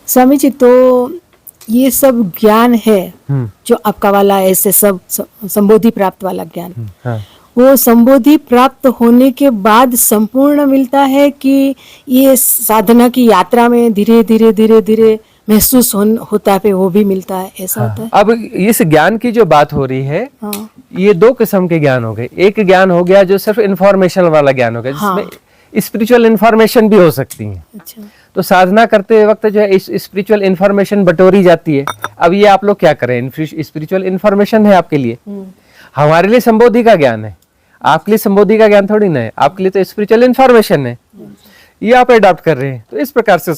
स्वामी जी, तो ये सब ज्ञान है जो आपका वाला ऐसे सब संबोधि प्राप्त वाला ज्ञान, हाँ। वो संबोधि प्राप्त होने के बाद संपूर्ण मिलता है कि ये साधना की यात्रा में धीरे धीरे धीरे धीरे महसूस होता है, वो भी मिलता है, ऐसा होता है? अब इस ज्ञान की जो बात हो रही है, हाँ। ये दो किस्म के ज्ञान हो गए। एक ज्ञान हो गया जो सिर्फ इंफॉर्मेशन वाला ज्ञान हो गया, जिसमें स्पिरिचुअल इंफॉर्मेशन भी हो सकती है। अच्छा। तो साधना करते वक्त जो है इस स्पिरिचुअल इंफॉर्मेशन बटोरी जाती है। अब ये आप लोग क्या करें, स्पिरिचुअल इंफॉर्मेशन है आपके लिए, हमारे लिए संबोधि का ज्ञान है, आपके लिए संबोधि का ज्ञान थोड़ी ना है, आपके लिए तो स्पिरिचुअल इंफॉर्मेशन है, ये आप अडॉप्ट कर रहे हैं। तो इस प्रकार से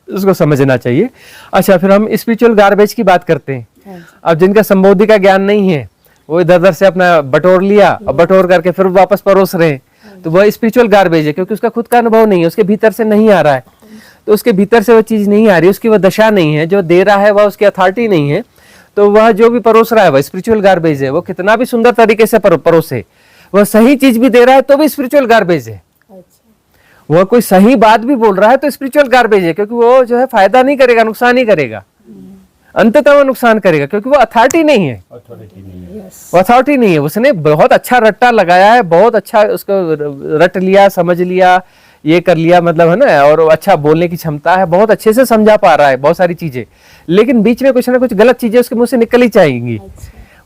उसको समझना चाहिए। अच्छा, फिर हम स्पिरिचुअल गार्बेज की बात करते हैं। अब जिनका संबोधि का ज्ञान नहीं है, वो इधर उधर से अपना बटोर लिया और बटोर करके फिर वापस परोस रहे हैं, तो वह स्पिरिचुअल गार्बेज है, क्योंकि उसका खुद का अनुभव नहीं है, उसके भीतर से नहीं आ रहा है। तो उसके भीतर से वो चीज नहीं आ रही, उसकी वह दशा नहीं है, जो दे रहा है वह उसकी अथॉरिटी नहीं है, तो वह जो भी परोस रहा है वह स्पिरिचुअल गार्बेज है। वो कितना भी सुंदर तरीके से परोसे, वह सही चीज भी दे रहा है तो भी स्पिरिचुअल गार्बेज है। वह कोई सही बात भी बोल रहा है तो स्पिरिचुअल गार्बेज है, क्योंकि वो जो है फायदा नहीं करेगा, नुकसान ही करेगा, अंततः वो नुकसान करेगा, क्योंकि वो अथॉरिटी नहीं है, वो अथॉरिटी नहीं है। उसने बहुत अच्छा रट्टा लगाया है, बहुत अच्छा उसको रट लिया, समझ लिया, ये कर लिया, मतलब है ना, और अच्छा बोलने की क्षमता है, बहुत अच्छे से समझा पा रहा है बहुत सारी चीजें, लेकिन बीच में कुछ ना कुछ गलत चीजें उसके मुंह से निकल ही जाएंगी।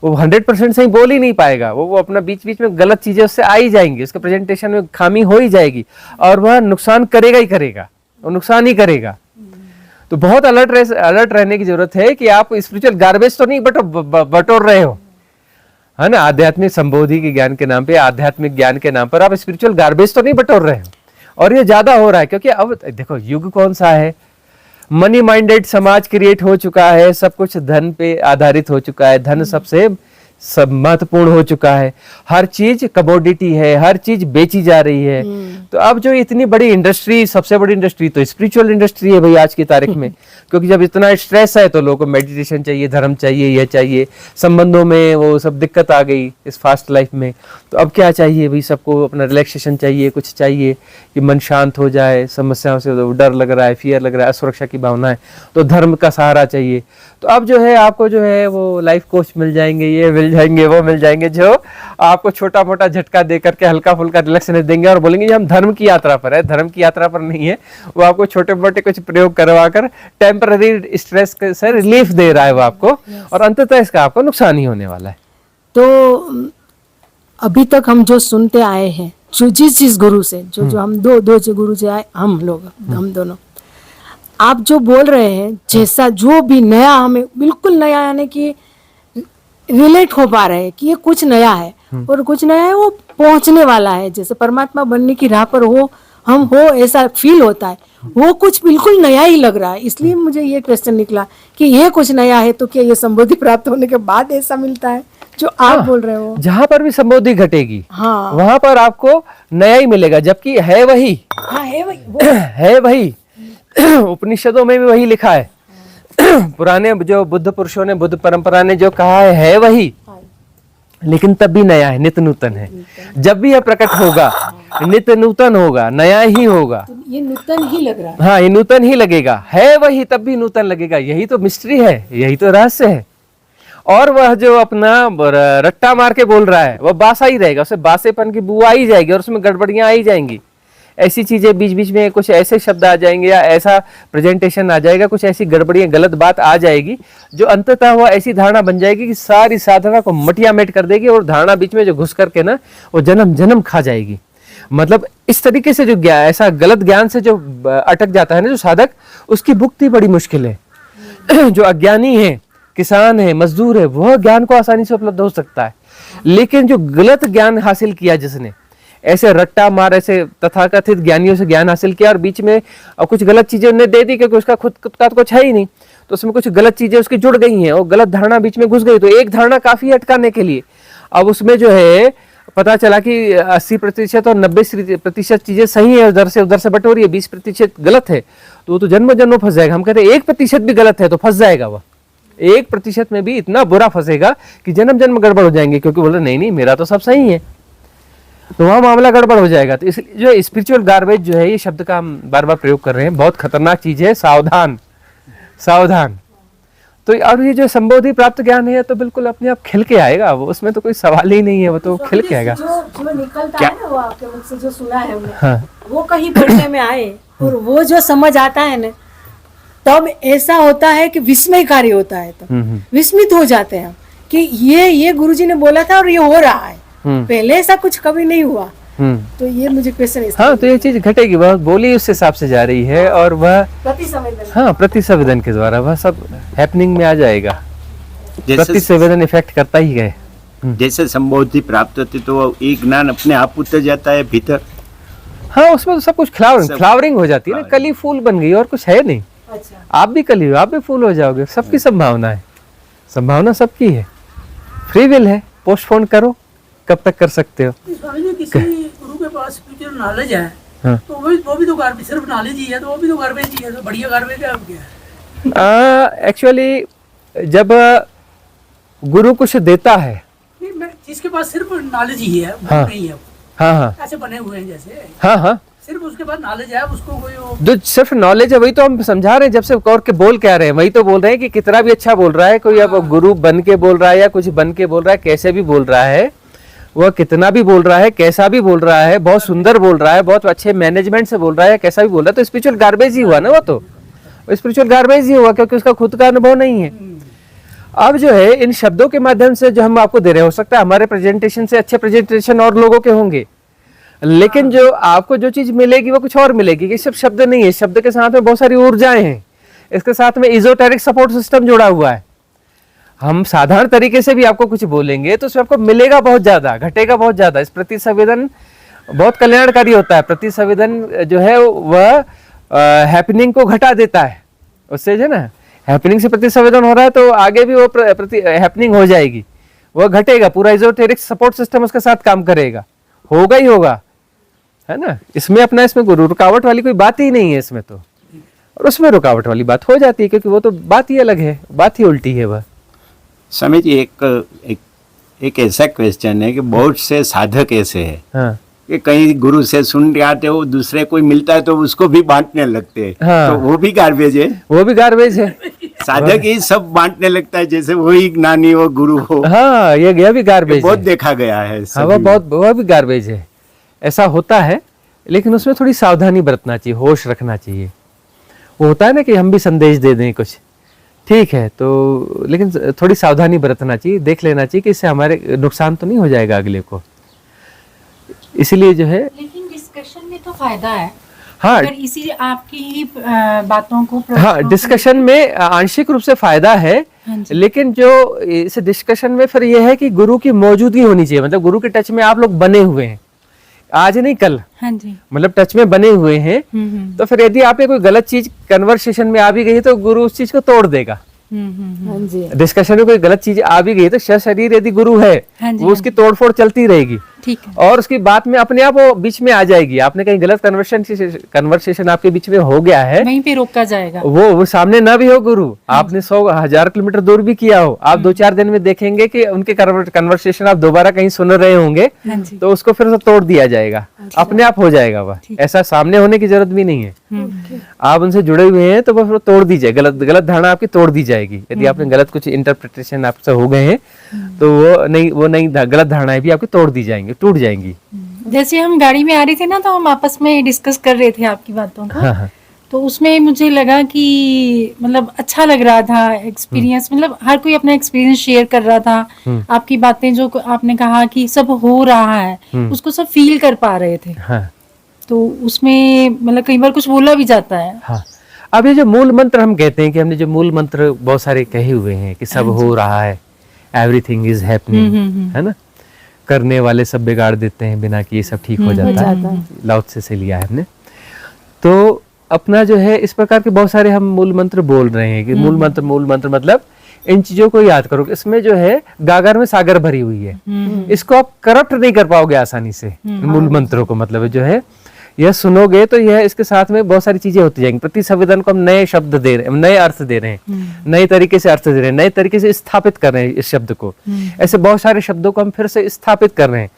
वो 100% सही बोल ही नहीं पाएगा, वो अपना बीच बीच में गलत चीजें उससे आ ही जाएंगी, उसके प्रेजेंटेशन में खामी हो ही जाएगी, और वह नुकसान करेगा ही करेगा, वो नुकसान ही करेगा। तो बहुत अलर्ट रहने की जरूरत है कि आप स्पिरिचुअल गार्बेज तो नहीं बटोर रहे हो, है ना, आध्यात्मिक संबोधि के ज्ञान के नाम पे, आध्यात्मिक ज्ञान के नाम पर आप स्पिरिचुअल गार्बेज तो नहीं बटोर रहे हो। और ये ज्यादा हो रहा है, क्योंकि अब देखो युग कौन सा है, मनी माइंडेड समाज क्रिएट हो चुका है, सब कुछ धन पे आधारित हो चुका है, धन सबसे सब महत्वपूर्ण हो चुका है, हर चीज कमोडिटी है, हर चीज बेची जा रही है। तो अब जो इतनी बड़ी इंडस्ट्री, सबसे बड़ी इंडस्ट्री तो स्पिरिचुअल इंडस्ट्री है भाई आज की तारीख में, क्योंकि जब इतना स्ट्रेस है तो लोगों को मेडिटेशन चाहिए, धर्म चाहिए, यह चाहिए, संबंधों में वो सब दिक्कत आ गई इस फास्ट लाइफ में। तो अब क्या चाहिए भाई, सबको अपना रिलैक्सेशन चाहिए, कुछ चाहिए कि मन शांत हो जाए, समस्याओं से डर लग रहा है, फियर लग रहा है, असुरक्षा की भावना है, तो धर्म का सहारा चाहिए। तो अब जो है आपको जो है वो लाइफ कोच मिल जाएंगे, ये मिल जाएंगे, वो मिल जाएंगे, जो आपको छोटा मोटा झटका दे करके हल्का फुल्का रिलैक्सेशन देंगे और बोलेंगे हम धर्म की यात्रा पर है। धर्म की यात्रा पर नहीं है, वो आपको छोटे मोटे कुछ प्रयोग करवा कर टेम्पररी स्ट्रेस से रिलीफ दे रहा है वो आपको, और अंततः इसका आपको नुकसान ही होने वाला है। तो अभी तक हम जो सुनते आए हैं, जो जिस गुरु से जो हम दो जो गुरु से आए, हम लोग, हम दोनों, आप जो बोल रहे हैं, जैसा जो भी नया, हमें बिल्कुल नया, यानी कि रिलेट हो पा रहे हैं कि ये कुछ नया है, और कुछ नया है वो पहुंचने वाला है, जैसे परमात्मा बनने की राह पर हम हो ऐसा फील होता है, वो कुछ बिल्कुल नया ही लग रहा है। इसलिए मुझे ये क्वेश्चन निकला कि ये कुछ नया है, तो क्या ये संबोधि प्राप्त होने के बाद ऐसा मिलता है जो आप बोल रहे हो? जहां पर भी संबोधि घटेगी, हाँ, वहां पर आपको नया ही मिलेगा, जबकि है वही, हाँ है वही, है वही। उपनिषदों में भी वही लिखा है, पुराने जो बुद्ध पुरुषों ने, बुद्ध परंपरा ने जो कहा है वही, लेकिन तब भी नया है, नित्य नूतन है। जब भी यह प्रकट होगा नित्य नूतन होगा, नया ही होगा। तो ये नूतन ही लग रहा है। हाँ, ये नूतन ही लगेगा, है वही तब भी नूतन लगेगा। यही तो मिस्ट्री है, यही तो रहस्य है। और वह जो अपना रट्टा मार के बोल रहा है वह बासा ही रहेगा, उसे बासेपन की बू आ ही जाएगी, और उसमें गड़बड़ियां आ ही जाएंगी, ऐसी चीजें बीच बीच में कुछ ऐसे शब्द आ जाएंगे, या ऐसा प्रेजेंटेशन आ जाएगा, कुछ ऐसी गड़बड़ियां, गलत बात आ जाएगी, जो अंततः वह ऐसी धारणा बन जाएगी कि सारी साधना को मटियामेट कर देगी, और धारणा बीच में जो घुस करके ना वो जन्म जन्म खा जाएगी। मतलब इस तरीके से जो ज्ञान, ऐसा गलत ज्ञान से जो अटक जाता है ना जो साधक, उसकी मुक्ति बड़ी मुश्किल है। जो अज्ञानी है, किसान है, मजदूर है, वह ज्ञान को आसानी से उपलब्ध हो सकता है, लेकिन जो गलत ज्ञान हासिल किया, जिसने ऐसे रट्टा मार, ऐसे तथाकथित ज्ञानियों से ज्ञान हासिल किया और बीच में कुछ गलत चीजें उन्हें दे दी, क्योंकि उसका खुद का तो कुछ है ही नहीं, तो उसमें कुछ गलत चीजें उसकी जुड़ गई हैं और गलत धारणा बीच में घुस गई, तो एक धारणा काफी अटकाने के लिए। अब उसमें जो है पता चला कि 80% और 90% चीजें सही है, उधर से बटोरी है, 20% गलत है, तो वो तो जन्म जन्म फंस जाएगा। हम कहते हैं 1% भी गलत है तो फंस जाएगा, वह 1% में भी इतना बुरा फंसेगा कि जन्म जन्म गड़बड़ हो जाएंगे, क्योंकि बोले नहीं मेरा तो सब सही है, तो वहां मामला गड़बड़ हो जाएगा। तो इसलिए जो स्पिरिचुअल गार्बेज जो है, ये शब्द का हम बार बार प्रयोग कर रहे हैं, बहुत खतरनाक चीज है, सावधान। सावधान। तो और ये जो संबोधि प्राप्त ज्ञान है तो बिल्कुल अपने आप खिल के आएगा, वो उसमें तो कोई सवाल ही नहीं है, वो तो खिल के आएगा। जो निकलता है ना वो आपके मुख से जो सुना है हमने, हाँ वो कहीं पढ़ने में आए और वो जो समझ आता है ना, तब ऐसा होता है कि विस्मयकारी होता है, तो विस्मित हो जाते हैं हम कि ये गुरुजी ने बोला था और ये हो रहा है, पहले ऐसा कुछ कभी नहीं हुआ। तो ये मुझे क्वेश्चन, हाँ, तो ये चीज घटेगी, वह बोली उस हिसाब से जा रही है और वह प्रति संवेदन, हाँ प्रति संवेदन के द्वारा वह सब हैपनिंग में आ जाएगा। जैसे प्रति संवेदन इफेक्ट करता ही है। जैसे संबोधि प्राप्त होती तो ये ज्ञान अपने आप उतर जाता है भीतर। हाँ, उसमें तो सब कुछ फ्लावरिंग हो जाती है ना, कली फूल बन गई और कुछ है नहीं। अच्छा, आप भी कली हो, आप भी फूल हो जाओगे, सबकी संभावना है, संभावना सबकी है, फ्री विल है, पोस्टपोन करो, कब तक कर सकते हो। स्वामी जी, किसी गुरु के पास स्पिरिचुअल नॉलेज है, हाँ। तो वो भी तो गार्बेज, सिर्फ नॉलेज ही है तो वो भी तो गार्बेज ही है, तो बढ़िया गार्बेज है अब क्या है? एक्चुअली जब गुरु कुछ देता है, नहीं, जिसके पास सिर्फ नॉलेज ही है वो हाँ। नहीं है, हाँ हाँ ऐसे बने हुए हैं जैसे हाँ हाँ, सिर्फ उसके पास नॉलेज है, उसको कोई जो सिर्फ नॉलेज है वही तो हम समझा रहे हैं, जब से और के बोल क्या रहे हैं, वही तो बोल रहे हैं कि कितना भी अच्छा बोल रहा है कोई, अब गुरु बन के बोल रहा है या कुछ बन के बोल रहा है, कैसे भी बोल रहा है, वह कितना भी बोल रहा है, कैसा भी बोल रहा है, बहुत सुंदर बोल रहा है, बहुत अच्छे मैनेजमेंट से बोल रहा है, कैसा भी बोल रहा है, तो स्पिरिचुअल गार्बेज ही हुआ ना, वो तो स्पिरिचुअल गार्बेज ही हुआ, क्योंकि उसका खुद का अनुभव नहीं है। अब जो है इन शब्दों के माध्यम से जो हम आपको दे रहे हैं, हो सकता है हमारे प्रेजेंटेशन से अच्छे प्रेजेंटेशन और लोगों के होंगे, लेकिन जो आपको जो चीज मिलेगी वो कुछ और मिलेगी, कि सिर्फ शब्द नहीं है, शब्द के साथ में बहुत सारी ऊर्जाएं हैं, इसके साथ में इजोटेरिक सपोर्ट सिस्टम जुड़ा हुआ है। हम साधारण तरीके से भी आपको कुछ बोलेंगे तो उसमें आपको मिलेगा बहुत ज्यादा, घटेगा बहुत ज्यादा। इस प्रति संवेदन बहुत कल्याणकारी होता है। प्रति संवेदन जो है वह हैपनिंग को घटा देता है, उससे जो है ना, हैपनिंग से प्रति संवेदन हो रहा है तो आगे भी वो प्रति हैपनिंग हो जाएगी, वह घटेगा, पूरा इजोटेरिक सपोर्ट सिस्टम उसके साथ काम करेगा, होगा ही होगा, है ना। इसमें अपना इसमें रुकावट वाली कोई बात ही नहीं है इसमें तो, और उसमें रुकावट वाली बात हो जाती है, क्योंकि वो तो बात ही अलग है, बात ही उल्टी है वह। स्वामी जी, एक ऐसा क्वेश्चन है कि बहुत से साधक ऐसे हैं हाँ कि कहीं गुरु से सुन के आते हो, दूसरे कोई मिलता है तो उसको भी बांटने लगते हैं। हाँ। तो वो भी गार्बेज है, वो भी गार्बेज है। साधक ही सब बांटने लगता है जैसे वही ज्ञानी हो, गुरु हो। हाँ, ये भी गार्बेज बहुत है। देखा गया है हाँ, सभी। वो भी गार्बेज है, ऐसा होता है, लेकिन उसमें थोड़ी सावधानी बरतना चाहिए, होश रखना चाहिए। वो होता है ना कि हम भी संदेश दे दें कुछ, ठीक है, तो लेकिन थोड़ी सावधानी बरतना चाहिए, देख लेना चाहिए कि इससे हमारे नुकसान तो नहीं हो जाएगा अगले को, इसीलिए जो है। लेकिन डिस्कशन में तो फायदा है, हाँ अगर इसी आपकी ही बातों को हाँ, डिस्कशन में आंशिक रूप से फायदा है, हाँ जी। लेकिन जो इस डिस्कशन में फिर यह है कि गुरु की मौजूदगी होनी चाहिए, मतलब गुरु के टच में आप लोग बने हुए हैं, आज नहीं कल, हाँ जी। मतलब टच में बने हुए हैं, तो फिर यदि आप कोई गलत चीज कन्वर्सेशन में आ भी गई तो गुरु उस चीज को तोड़ देगा। हाँ जी, डिस्कशन में कोई गलत चीज आ भी गई तो शरीर यदि गुरु है, हाँ जी, वो उसकी तोड़फोड़ चलती रहेगी, ठीक है। और उसकी बात में अपने आप वो बीच में आ जाएगी। आपने कहीं गलत कन्वर्सेशन आपके बीच में हो गया है, वहीं पे रोका जाएगा। वो सामने ना भी हो गुरु, आपने 100,000 किलोमीटर दूर भी किया हो, आप 2-4 दिन में देखेंगे कि उनके कन्वर्सेशन आप दोबारा कहीं सुन रहे होंगे, हाँ जी। तो उसको फिर से तोड़ दिया जाएगा, अपने आप हो जाएगा वह, ऐसा सामने होने की जरूरत भी नहीं है। आप उनसे जुड़े हुए हैं तो वह तोड़ दी जाए, गलत धारणा आपकी तोड़ दी जाएगी। यदि आपने गलत कुछ इंटरप्रिटेशन आपसे हो गए हैं तो वो नई गलत धारणाएं भी आपकी तोड़ दी जाएंगी, टूट जाएंगी। जैसे हम गाड़ी में आ रहे थे ना, तो हम आपस में डिस्कस कर रहे थे आपकी बातों को, हाँ हाँ तो उसमें मुझे लगा कि मतलब अच्छा लग रहा था एक्सपीरियंस, मतलब हर कोई अपना एक्सपीरियंस शेयर कर रहा था। आपकी बातें जो आपने कहा कि सब हो रहा है, उसको सब फील कर पा रहे थे, हाँ तो उसमें मतलब कई बार कुछ बोला भी जाता है। हाँ। अब ये जो मूल मंत्र हम कहते हैं कि हमने जो मूल मंत्र बहुत सारे कहे हुए हैं कि सब हो रहा है, एवरीथिंग इज हैपनिंग, है ना, करने वाले सब बिगाड़ देते हैं बिना कि ये सब ठीक हो जाता है, लाओ त्से से लिया है हमने। तो अपना जो है इस प्रकार के बहुत सारे हम मूल मंत्र बोल रहे हैं कि मूल मंत्र मतलब इन चीजों को याद करो। इसमें जो है गागर में सागर भरी हुई है, इसको आप करप्ट नहीं कर पाओगे आसानी से। मूल मंत्रों को मतलब जो है, यह सुनोगे तो यह इसके साथ में बहुत सारी चीजें होती जाएंगी। प्रति संवेदन को हम नए शब्द दे रहे हैं, नए अर्थ दे रहे हैं, नए तरीके से अर्थ दे रहे हैं, नए तरीके से स्थापित कर रहे हैं इस शब्द को। ऐसे बहुत सारे शब्दों को हम फिर से स्थापित कर रहे हैं।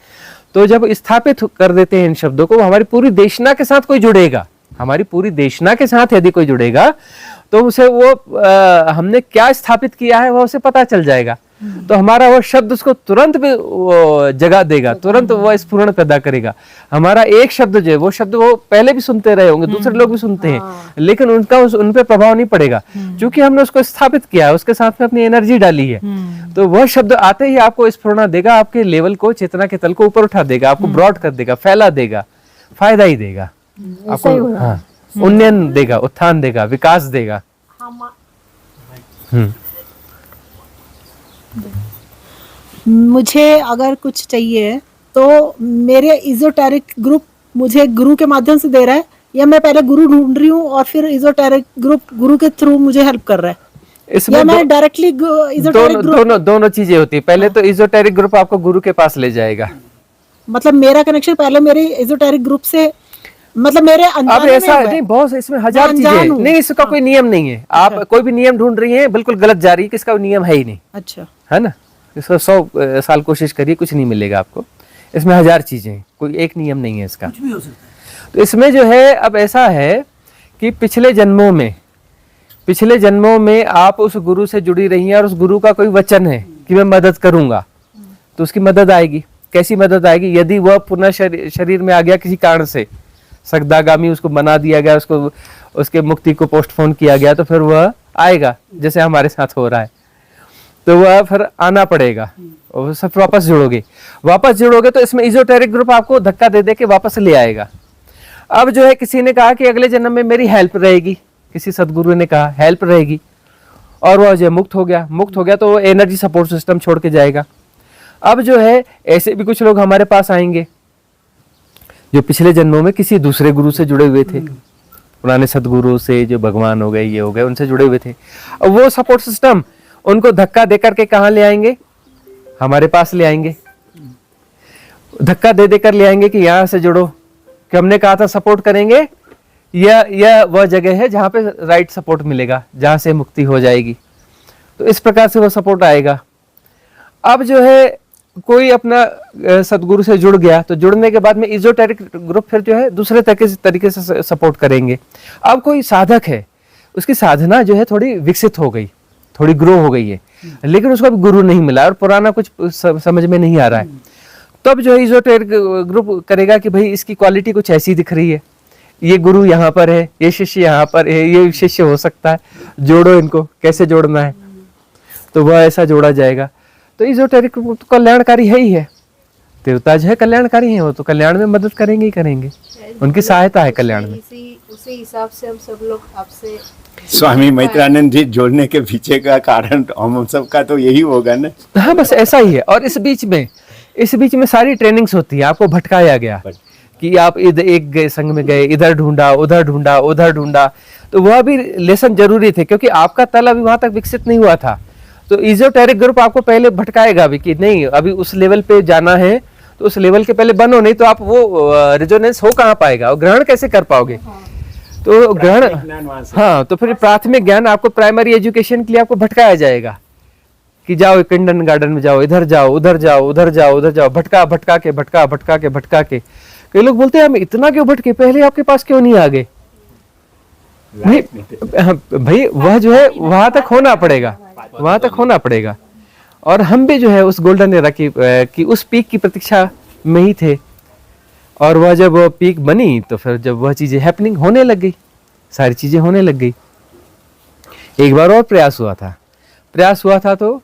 तो जब स्थापित कर देते हैं इन शब्दों को, हमारी पूरी देशना के साथ कोई जुड़ेगा, हमारी पूरी देशना के साथ यदि कोई जुड़ेगा तो उसे वो हमने क्या स्थापित किया है वो उसे पता चल जाएगा। तो हमारा वो शब्द उसको तुरंत भी वो जगा देगा, तुरंत वो स्फुरण पैदा करेगा। हमारा एक शब्द जो है वो शब्द वो पहले भी सुनते रहे होंगे, दूसरे लोग भी सुनते हैं, लेकिन उनका उन पे प्रभाव नहीं पड़ेगा क्योंकि हमने उसको स्थापित किया है, उसके साथ में अपनी एनर्जी डाली है। तो वह शब्द आते ही आपको स्फुरण देगा, आपके लेवल को, चेतना के तल को ऊपर उठा देगा, आपको ब्रॉड कर देगा, फैला देगा, फायदा ही देगा आपको। हाँ, उन्नयन देगा, उत्थान देगा, विकास देगा। मुझे अगर कुछ चाहिए तो मेरे इजोटेरिक ग्रुप मुझे गुरु के माध्यम से दे रहा है, या मैं पहले गुरु ढूंढ रही हूँ और फिर इजोटेरिक ग्रुप गुरु के थ्रू मुझे हेल्प कर रहा है, या मैं डायरेक्टली इजोटेरिक ग्रुप? दोनों चीजें होती है। पहले तो इजोटेरिक ग्रुप आपको गुरु के पास ले जाएगा। मतलब मेरा कनेक्शन पहले मेरे इजोटेरिक ग्रुप से, मतलब मेरे अब अनजाने में ऐसा हुआ है। नहीं, बहुत इसमें हजार चीजें हैं। नहीं, इसका कोई नियम नहीं है। आप कोई भी नियम ढूंढ रही हैं, बिल्कुल गलत जा रही है, किसका नियम है ही नहीं, अच्छा, है ना। इसको 100 साल कोशिश करिए, कुछ नहीं मिलेगा आपको। इसमें हजार चीजें हैं, कोई एक नियम नहीं है इसका। कुछ भी हो सकता है। तो इसमें जो है, अब ऐसा है कि पिछले जन्मों में आप उस गुरु से जुड़ी रही हैं और उस गुरु का कोई वचन है कि मैं मदद करूंगा, तो उसकी मदद आएगी। कैसी मदद आएगी? यदि वह पुनः शरीर में आ गया किसी कारण से, सगदागामी उसको बना दिया गया, उसको उसके मुक्ति को पोस्टपोन किया गया, तो फिर वह आएगा, जैसे हमारे साथ हो रहा है। तो वह फिर आना पड़ेगा और सब वापस जुड़ोगे तो इसमें इजोटेरिक ग्रुप आपको धक्का दे दे के वापस ले आएगा। अब जो है, किसी ने कहा कि अगले जन्म में मेरी हेल्प रहेगी, किसी सदगुरु ने कहा हेल्प रहेगी, और वह जो मुक्त हो गया तो वो एनर्जी सपोर्ट सिस्टम छोड़ के जाएगा। अब जो है, ऐसे भी कुछ लोग हमारे पास आएंगे जो पिछले जन्मों में किसी दूसरे गुरु से जुड़े हुए थे, पुराने सदगुरु से, जो भगवान हो गए, ये हो गए, उनसे जुड़े हुए थे। अब वो सपोर्ट सिस्टम उनको धक्का देकर के कहाँ ले आएंगे? हमारे पास ले आएंगे। धक्का दे देकर ले आएंगे कि यहाँ से जुड़ो, कि हमने कहा था सपोर्ट करेंगे, यह वह जगह है जहाँ पे राइट सपोर्ट मिलेगा, जहाँ से मुक्ति हो जाएगी। तो इस प्रकार से वो सपोर्ट आएगा। अब जो है, कोई अपना सदगुरु से जुड़ गया, तो जुड़ने के बाद में इजोटेरिक ग्रुप फिर जो है दूसरे तरीके से सपोर्ट करेंगे। अब कोई साधक है, उसकी साधना जो है थोड़ी विकसित हो गई, थोड़ी ग्रो हो गई है, लेकिन उसको अभी गुरु नहीं मिला और पुराना कुछ समझ में नहीं आ रहा है। तब जो है इजोटेरिक ग्रुप करेगा कि भाई इसकी क्वालिटी कुछ ऐसी दिख रही है, ये गुरु यहाँ पर है, ये शिष्य यहाँ पर है, ये शिष्य हो सकता है, जोड़ो इनको, कैसे जोड़ना है, तो वह ऐसा जोड़ा जाएगा। तो इजोटेरिक तो कल्याणकारी है ही है, देवता जो है कल्याणकारी है, वो तो कल्याण में मदद करेंगे ही करेंगे, उनकी सहायता है कल्याण में। उसी हिसाब से हम सब लोग आपसे स्वामी मैत्रानंद जी जोड़ने के पीछे का कारण हम सब का तो यही होगा ना। हाँ, बस ऐसा ही है। और इस बीच में सारी ट्रेनिंग्स होती है। आपको भटकाया गया कि आप इधर एक संघ में गए, इधर ढूंढा, उधर ढूंढा, तो वह भी लेसन जरूरी थे, क्योंकि आपका तल अभी वहां तक विकसित नहीं हुआ था। तो इजोटेरिक ग्रुप आपको पहले भटकाएगा भी कि नहीं, अभी उस लेवल पे जाना है, तो उस लेवल के पहले बनो, नहीं तो आप वो रेजोनेंस हो कहाँ पाएगा और ग्रहण कैसे कर पाओगे। तो ग्रहण, हाँ, तो फिर प्राथमिक ज्ञान आपको, प्राइमरी एजुकेशन के लिए आपको भटकाया जाएगा कि जाओ किंडन गार्डन में जाओ, इधर जाओ, उधर जाओ, भटका के। कई लोग बोलते हैं हम इतना क्यों भटके, पहले आपके पास क्यों नहीं आ गए? भाई वह जो है वहां तक होना पड़ेगा। और हम भी जो है उस गोल्डन एरा की उस पीक की प्रतीक्षा में ही थे, और वह जब वो पीक बनी तो फिर जब वह चीजें हैपनिंग होने लग गई, सारी चीजें होने लग गई। एक बार और प्रयास हुआ था तो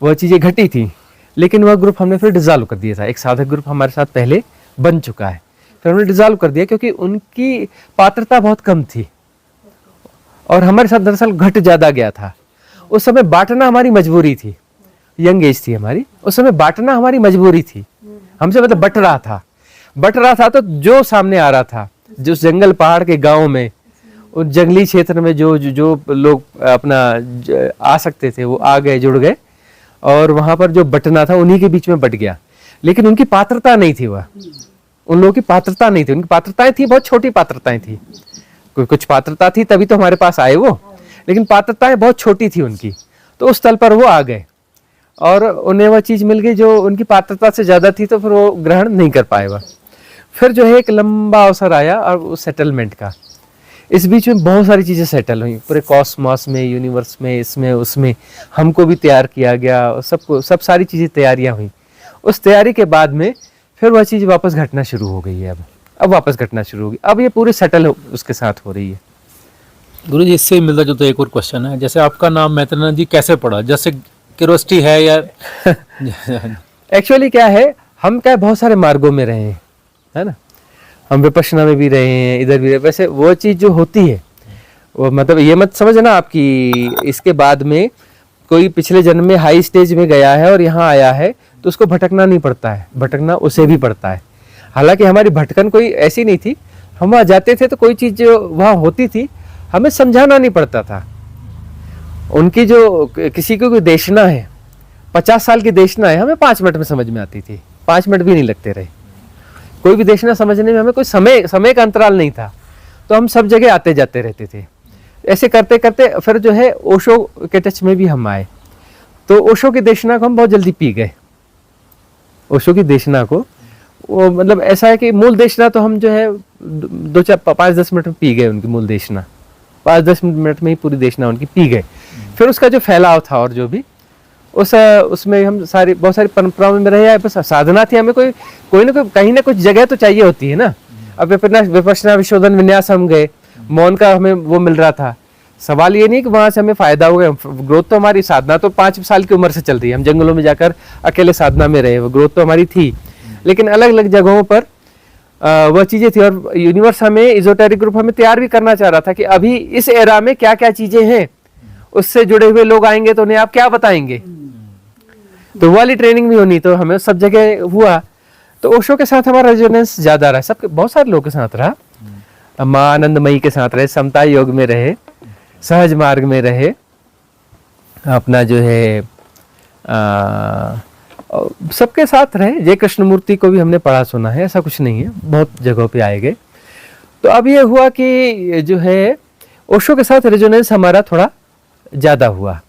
वह चीजें घटी थी, लेकिन वह ग्रुप हमने फिर डिसॉल्व कर दिया था। एक साधक ग्रुप हमारे साथ पहले बन चुका है, फिर हमने डिसॉल्व कर दिया, क्योंकि उनकी पात्रता बहुत कम थी और हमारे साथ दरअसल घट ज्यादा गया था। उस समय बांटना हमारी मजबूरी थी, यंग एज थी हमारी, उस समय बांटना हमारी मजबूरी थी। हमसे मतलब बट रहा था तो जो सामने आ रहा था, जो जंगल पहाड़ के गांव में, उस जंगली क्षेत्र में जो लोग अपना आ सकते थे वो आ गए, जुड़ गए, और वहां पर जो बटना था उन्हीं के बीच में बट गया। लेकिन उनकी पात्रता नहीं थी, उन लोगों की पात्रता नहीं थी, उनकी पात्रताएं थी, बहुत छोटी पात्रताएं थी। कुछ पात्रता थी तभी तो हमारे पास आए वो, लेकिन पात्रताएं बहुत छोटी थी उनकी। तो उस तल पर वो आ गए और उन्हें वह चीज मिल गई जो उनकी पात्रता से ज्यादा थी, तो फिर वो ग्रहण नहीं कर पाए। वह फिर जो है एक लंबा अवसर आया और सेटलमेंट का, इस बीच में बहुत सारी चीज़ें सेटल हुई पूरे कॉस्मॉस में, यूनिवर्स में, इसमें उसमें, हमको भी तैयार किया गया, और सबको सब सारी चीज़ें तैयारियां हुई। उस तैयारी के बाद में फिर वह चीज़ वापस घटना शुरू हो गई है। अब वापस घटना शुरू होगी, अब ये पूरे सेटल उसके साथ हो रही है। गुरु जी, इससे मिलता जुलता एक और क्वेश्चन है, जैसे आपका नाम मैत्रेयानंद जी कैसे पड़ा, जैसे क्यूरियोसिटी है या एक्चुअली क्या है, हम क्या बहुत सारे मार्गों में रहे हैं, है ना, हम विपश्यना में भी रहे हैं, इधर भी रहे। वैसे वो चीज़ जो होती है वो मतलब ये मत समझना आपकी इसके बाद में कोई पिछले जन्म में हाई स्टेज में गया है और यहाँ आया है तो उसको भटकना नहीं पड़ता है, भटकना उसे भी पड़ता है। हालांकि हमारी भटकन कोई ऐसी नहीं थी, हम वहाँ जाते थे तो कोई चीज़ जो वहाँ होती थी हमें समझाना नहीं पड़ता था। उनकी जो किसी को कोई देशना है, 50 साल की देशना है, हमें 5 मिनट में समझ में आती थी, 5 मिनट भी नहीं लगते रहे। कोई भी देशना समझने में हमें कोई समय का अंतराल नहीं था, तो हम सब जगह आते जाते रहते थे। ऐसे करते करते फिर जो है ओशो के टच में भी हम आए, तो ओशो की देशना को हम बहुत जल्दी पी गए। ओशो की देशना को वो मतलब ऐसा है कि मूल देशना तो हम जो है 5-10 मिनट में पी गए, उनकी मूल देशना 5-10 मिनट में ही पूरी देशना उनकी पी गए। फिर उसका जो फैलाव था और जो भी उसमें हम बहुत सारी परंपराओं में रहे, बस साधना थी, हमें कोई ना कोई कहीं ना कुछ जगह तो चाहिए होती है ना। अब विपश्यना विशोधन विन्यास हम गए, मौन का हमें वो मिल रहा था। सवाल ये नहीं कि वहां से हमें फायदा हो गया, ग्रोथ तो हमारी साधना तो 5 साल की उम्र से चल रही है, हम जंगलों में जाकर अकेले साधना में रहे, वो ग्रोथ तो हमारी थी, लेकिन अलग अलग जगहों पर वह चीजें थी। और यूनिवर्स हमें, इजोटेरिक ग्रुप हमें तैयार भी करना चाह रहा था कि अभी इस एरा में क्या क्या चीजें हैं, उससे जुड़े हुए लोग आएंगे तो उन्हें आप क्या बताएंगे, तो वो वाली ट्रेनिंग भी होनी, तो हमें सब जगह हुआ। तो ओशो के साथ हमारा रेजोनेंस ज्यादा रहा, सबके बहुत सारे लोगों के साथ रहा, माँ आनंदमयी के साथ रहे, समता योग में रहे, सहज मार्ग में रहे, अपना जो है सबके साथ रहे। जय कृष्णमूर्ति को भी हमने पढ़ा सुना है, ऐसा कुछ नहीं है, बहुत जगहों पे आए गए। तो अब ये हुआ कि जो है ओशो के साथ रेजोनेंस हमारा थोड़ा ज़्यादा हुआ,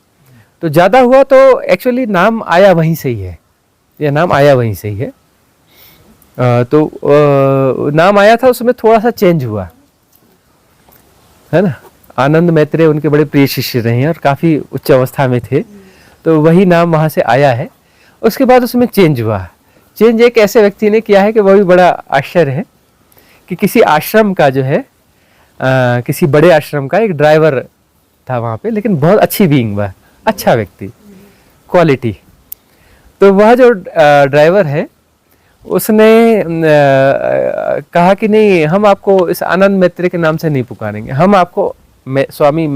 तो ज़्यादा हुआ तो एक्चुअली नाम आया वहीं से ही है, यह नाम आया वहीं से ही है। तो नाम आया था, उसमें थोड़ा सा चेंज हुआ, है ना। आनंद मैत्रेय उनके बड़े प्रिय शिष्य रहे हैं और काफ़ी उच्च अवस्था में थे, तो वही नाम वहाँ से आया है। उसके बाद उसमें चेंज हुआ। चेंज एक ऐसे व्यक्ति ने किया है कि वह भी बड़ा आश्चर्य है कि किसी आश्रम का जो है किसी बड़े आश्रम का एक ड्राइवर था वहाँ पे, लेकिन बहुत अच्छी बीइंग, वह अच्छा व्यक्ति, क्वालिटी। तो वह जो ड्राइवर है उसने कहा कि नहीं, हम आपको इस आनंद मैत्रेय के नाम से नहीं पुकारेंगे, हम आपको स्वामी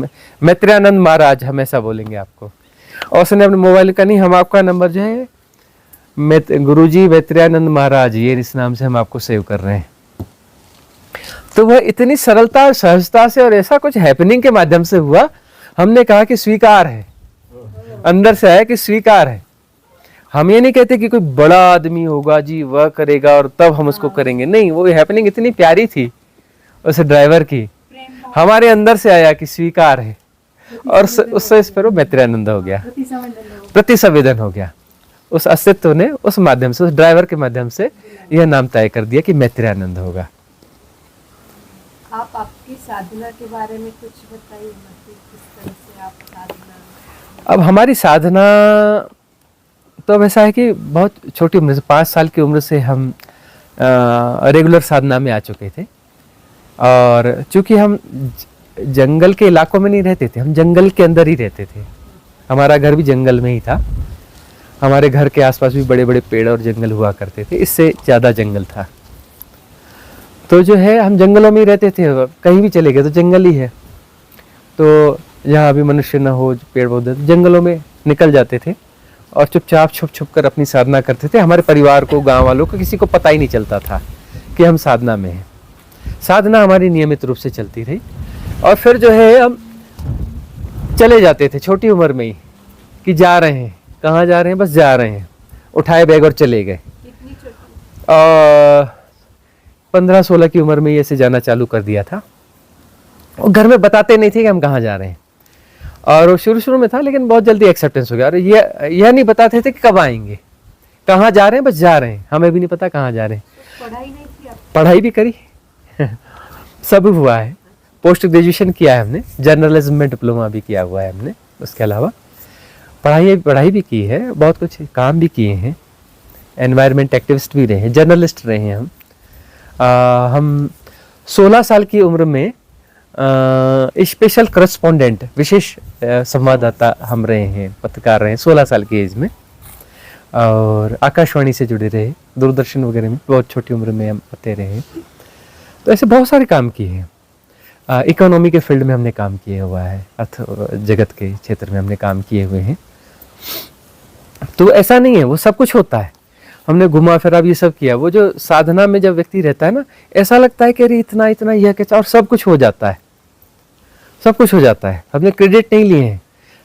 मैत्रेयानंद महाराज हमेशा बोलेंगे आपको। और उसने अपने मोबाइल का नहीं, हम आपका नंबर जो है गुरुजी मैत्रेयानंद महाराज, ये इस नाम से हम आपको सेव कर रहे हैं। तो वह इतनी सरलता और सहजता से और ऐसा कुछ हैपनिंग के माध्यम से हुआ, हमने कहा कि स्वीकार है, अंदर से आया कि स्वीकार है। हम ये नहीं कहते कि कोई बड़ा आदमी होगा जी वह करेगा और तब हम उसको करेंगे, नहीं, वो हैपनिंग इतनी प्यारी थी उस ड्राइवर की, हमारे अंदर से आया कि स्वीकार है, और उससे इस पर वो मैत्रेयानंद हो गया, प्रतिसंवेदन हो गया। उस अस्तित्व ने उस माध्यम से, उस ड्राइवर के माध्यम से यह नाम तय कर दिया कि मैत्रेयानंद होगा। आप आपकी साधना के बारे में कुछ बताइए, किस तरह से आप साधना। अब हमारी साधना तो अब ऐसा है कि बहुत छोटी उम्र से, 5 साल की उम्र से हम रेगुलर साधना में आ चुके थे। और चूंकि हम जंगल के इलाकों में नहीं रहते थे, हम जंगल के अंदर ही रहते थे, हमारा घर भी जंगल में ही था, हमारे घर के आसपास भी बड़े बड़े पेड़ और जंगल हुआ करते थे, इससे ज़्यादा जंगल था। तो जो है हम जंगलों में ही रहते थे, कहीं भी चले गए तो जंगल ही है। तो जहाँ भी मनुष्य न हो, पेड़ पौधे, जंगलों में निकल जाते थे और चुपचाप छुप छुप कर अपनी साधना करते थे। हमारे परिवार को, गांव वालों को, किसी को पता ही नहीं चलता था कि हम साधना में हैं। साधना हमारी नियमित रूप से चलती रही। और फिर जो है हम चले जाते थे छोटी उम्र में ही कि जा रहे हैं, कहाँ जा रहे हैं, बस जा रहे हैं, उठाए बैग और चले गए। और 15-16 की उम्र में ऐसे जाना चालू कर दिया था। और घर में बताते नहीं थे कि हम कहाँ जा रहे हैं, और शुरू में था, लेकिन बहुत जल्दी एक्सेप्टेंस हो गया। और यह नहीं बताते थे कि कब आएंगे, कहाँ जा रहे हैं, बस जा रहे हैं, हमें भी नहीं पता कहाँ जा रहे हैं। पढ़ाई नहीं की आप? पढ़ाई भी करी सब हुआ है, पोस्ट ग्रेजुएशन किया है हमने, जर्नलिज्म में डिप्लोमा भी किया हुआ है हमने। उसके अलावा पढ़ाई भी की है, बहुत कुछ काम भी किए हैं, एनवायरनमेंट एक्टिविस्ट भी रहे हैं, जर्नलिस्ट रहे हैं हम 16 साल की उम्र में स्पेशल करस्पॉन्डेंट, विशेष संवाददाता हम रहे हैं, पत्रकार रहे हैं 16 साल की एज में, और आकाशवाणी से जुड़े रहे, दूरदर्शन वगैरह में बहुत छोटी उम्र में हम आते रहे। तो ऐसे बहुत सारे काम किए हैं। इकोनॉमी के फील्ड में हमने काम किया हुआ है, अर्थ जगत के क्षेत्र में हमने काम किए हुए हैं। तो ऐसा नहीं है, वो सब कुछ होता है, हमने घुमा फिरा ये सब किया। वो जो साधना में जब व्यक्ति रहता है ना, ऐसा लगता है कि अरे इतना इतना यह कैसा, और सब कुछ हो जाता है, सब कुछ हो जाता है। हमने क्रेडिट नहीं लिए हैं,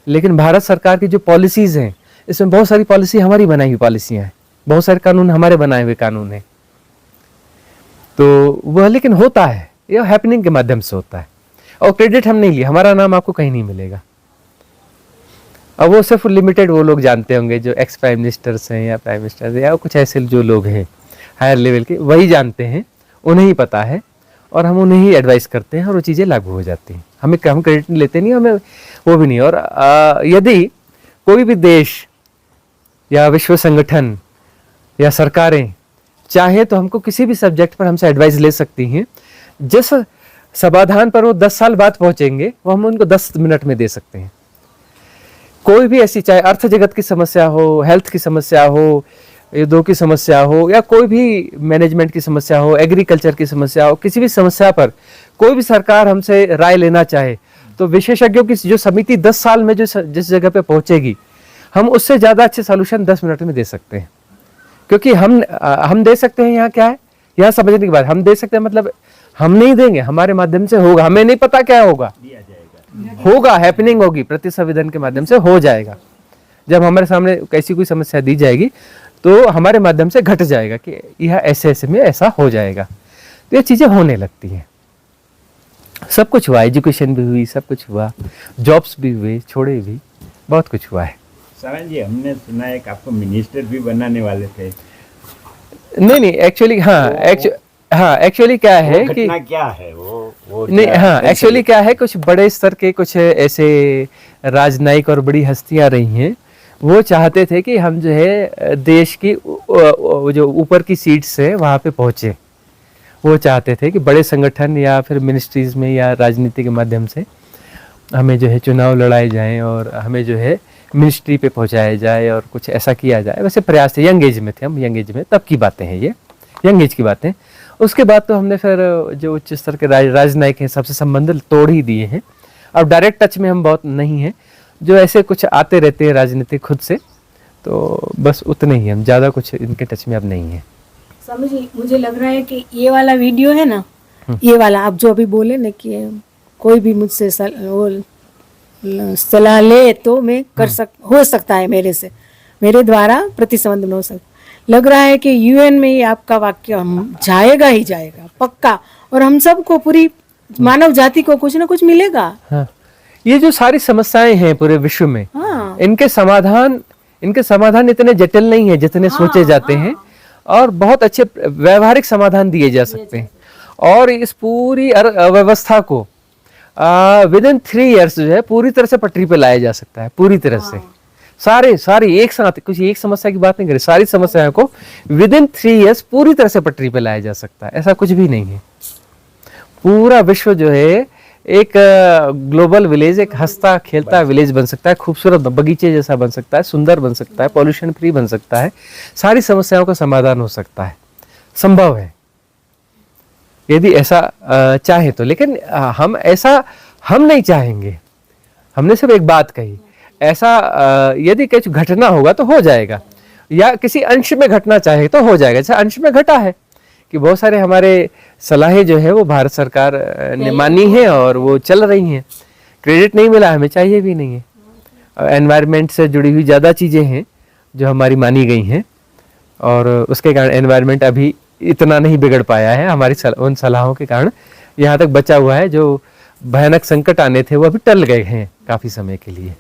लेकिन भारत सरकार की जो पॉलिसीज़ हैं, इसमें बहुत सारी पॉलिसी हमारी बनाई हुई पॉलिसियाँ हैं, बहुत सारे कानून हमारे बनाए हुए कानून हैं। तो वह लेकिन होता है, यह हैपनिंग के माध्यम से होता है, और क्रेडिट हम नहीं लिए, हमारा नाम आपको कहीं नहीं मिलेगा। अब वो सिर्फ लिमिटेड वो लोग जानते होंगे जो एक्स प्राइम मिनिस्टर्स हैं या प्राइम मिनिस्टर या कुछ ऐसे जो लोग हैं हायर लेवल के, वही जानते हैं, उन्हें ही पता है, और हम उन्हें ही एडवाइस करते हैं और वो चीज़ें लागू हो जाती हैं। हम क्रेडिट लेते नहीं, हमें वो भी नहीं। और यदि कोई भी देश या विश्व संगठन या सरकारें चाहे तो हमको किसी भी सब्जेक्ट पर हमसे एडवाइस ले सकती हैं। जिस समाधान पर वो 10 साल बाद पहुंचेंगे वो हम उनको 10 मिनट में दे सकते हैं। कोई भी ऐसी, चाहे अर्थ जगत की समस्या हो, हेल्थ की समस्या हो, युद्धों की समस्या हो, या कोई भी मैनेजमेंट की समस्या हो, एग्रीकल्चर की समस्या हो, किसी भी समस्या पर कोई भी सरकार हमसे राय लेना चाहे तो विशेषज्ञों की जो समिति 10 साल में जो जिस जगह पे पहुंचेगी, हम उससे ज़्यादा अच्छे सॉल्यूशन 10 मिनट में दे सकते हैं। क्योंकि हम दे सकते हैं, यहाँ क्या है, यहाँ समझने की बात, हम दे सकते हैं मतलब हम नहीं देंगे, हमारे माध्यम से होगा, हमें नहीं पता क्या होगा, होगा, हैपनिंग होगी, प्रतिसंवेदन के माध्यम से हो जाएगा। जब हमारे सामने ऐसी कोई समस्या दी जाएगी तो हमारे माध्यम से घट जाएगा कि यह ऐसे ऐसे में ऐसा हो जाएगा, तो ये चीज़ें होने लगती हैं। सब कुछ हुआ, एजुकेशन भी हुई, सब कुछ हुआ, जॉब्स भी हुए, छोड़े भी, बहुत कुछ हुआ है। सावन जी, हमने सुना है कि आपको मिनिस्टर भी बनाने वाले थे। नहीं, एक्चुअली एक्चुअली क्या है कि क्या है वो नहीं, हाँ, एक्चुअली क्या है, कुछ बड़े स्तर के कुछ ऐसे राजनयिक और बड़ी हस्तियां रही हैं, वो चाहते थे कि हम जो है देश की जो ऊपर की सीट्स है वहाँ पे पहुँचे। वो चाहते थे कि बड़े संगठन या फिर मिनिस्ट्रीज में या राजनीति के माध्यम से हमें जो है चुनाव लड़ाए जाएं और हमें जो है मिनिस्ट्री पे पहुंचाया जाए और कुछ ऐसा किया जाए। वैसे प्रयास थे, यंग एज में थे हम, यंग एज में, तब की बातें हैं ये, यंग एज की बातें। उसके बाद तो हमने फिर जो उच्च स्तर के राजनयिक हैं सबसे संबंध तोड़ ही दिए हैं। अब डायरेक्ट टच में हम बहुत नहीं हैं, जो ऐसे कुछ आते रहते हैं राजनीति खुद से, तो बस उतने ही, हम ज़्यादा कुछ इनके टच में अब नहीं है। स्वामी जी, मुझे लग रहा है कि ये वाला वीडियो है ना, ये वाला आप जो अभी बोले ना कि कोई भी मुझसे सलाह ले तो मैं हो सकता है मेरे द्वारा प्रतिसंबंध हो सकता। लग रहा है कि यूएन में ही आपका वाक्य हम जाएगा ही जाएगा पक्का, और हम सबको, पूरी मानव जाति को कुछ ना कुछ मिलेगा। हाँ, ये जो सारी समस्याएं हैं पूरे विश्व में, हाँ, इनके समाधान इतने जटिल नहीं है जितने सोचे जाते हैं, और बहुत अच्छे व्यवहारिक समाधान दिए जा सकते हैं। और इस पूरी व्यवस्था को विदिन 3 इयर्स जो है पूरी तरह से पटरी पे लाया जा सकता है, पूरी तरह से। सारी एक साथ, कुछ एक समस्या की बात नहीं करें, सारी समस्याओं को विदिन 3 इयर्स पूरी तरह से पटरी पे लाया जा सकता है। ऐसा कुछ भी नहीं है। पूरा विश्व जो है एक ग्लोबल विलेज, एक हंसता खेलता विलेज बन सकता है, खूबसूरत बगीचे जैसा बन सकता है, सुंदर बन सकता है, पॉल्यूशन फ्री बन सकता है, सारी समस्याओं का समाधान हो सकता है, संभव है यदि ऐसा चाहे तो। लेकिन हम नहीं चाहेंगे। हमने सिर्फ एक बात कही, ऐसा यदि कुछ घटना होगा तो हो जाएगा, या किसी अंश में घटना चाहे तो हो जाएगा। जैसे अंश में घटा है कि बहुत सारे हमारे सलाहें जो है वो भारत सरकार ने मानी है और वो चल रही हैं। क्रेडिट नहीं मिला, हमें चाहिए भी नहीं है। एनवायरनमेंट से जुड़ी हुई ज़्यादा चीज़ें हैं जो हमारी मानी गई हैं, और उसके कारण एनवायरनमेंट अभी इतना नहीं बिगड़ पाया है। हमारी उन सलाहों के कारण यहाँ तक बचा हुआ है। जो भयानक संकट आने थे वो अभी टल गए हैं काफ़ी समय के लिए।